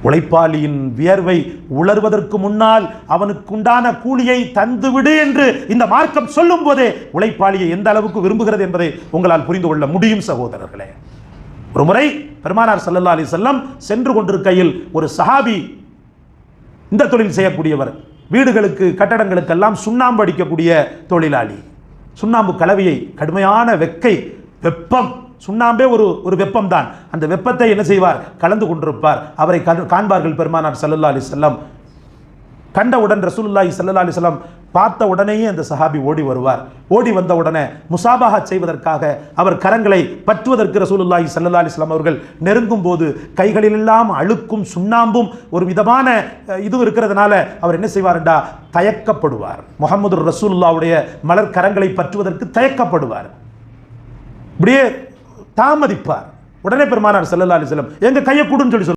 உழைப்பாளியின் வியர்வை உலர்வதற்கு முன்னால் அவனுக்குண்டான கூலியை தந்துவிடு என்று இந்த மார்க்கம் சொல்லும் போதே உழைப்பாளியை எந்த அளவுக்கு விரும்புகிறது என்பதை உங்களால் புரிந்து கொள்ள முடியும் சகோதரர்களே. ஒரு முறை பெருமானார் ஸல்லல்லாஹு அலைஹி வஸல்லம் சென்று கொண்டிருக்கையில் ஒரு சஹாபி, இந்த தொழில் செய்யக்கூடியவர், வீடுகளுக்கு கட்டடங்களுக்கெல்லாம் சுண்ணாம்பு அடிக்கக்கூடிய தொழிலாளி, சுண்ணாம்பு கலவையை, கடுமையான வெப்பம், சுண்ணாம்பே ஒரு வெப்பம் தான், அந்த வெப்பத்தை என்ன செய்வார், கலந்து கொண்டிருப்பார். அவரை காண்பார்கள் பெருமானார் ஸல்லல்லாஹு அலைஹி வஸல்லம். கண்டவுடன் ரசூலுல்லாஹி ஸல்லல்லாஹு அலைஹி வஸல்லம் பார்த்த உடனேயே அந்த சஹாபி ஓடி வருவார். ஓடி வந்த உடனே முசாபஹா செய்வதற்காக அவர் கரங்களை பற்றுவதற்கு ரசூலுல்லாஹி ஸல்லல்லாஹு அலைஹி வஸல்லம் அவர்கள் நெருங்கும் போது கைகளிலெல்லாம் அழுக்கும் சுண்ணாம்பும் ஒரு விதமான இது இருக்கிறதுனால அவர் என்ன செய்வார்டா, தயக்கப்படுவார். முஹம்மது ரசூலுல்லாஹ்வுடைய மலர் கரங்களை பற்றுவதற்கு தயக்கப்படுவார், இப்படியே தாமதிப்பார். உடனே பெருமானார் ஸல்லல்லாஹு அலைஹி வஸல்லம் எங்க கையை கொடுன்னு சொல்லி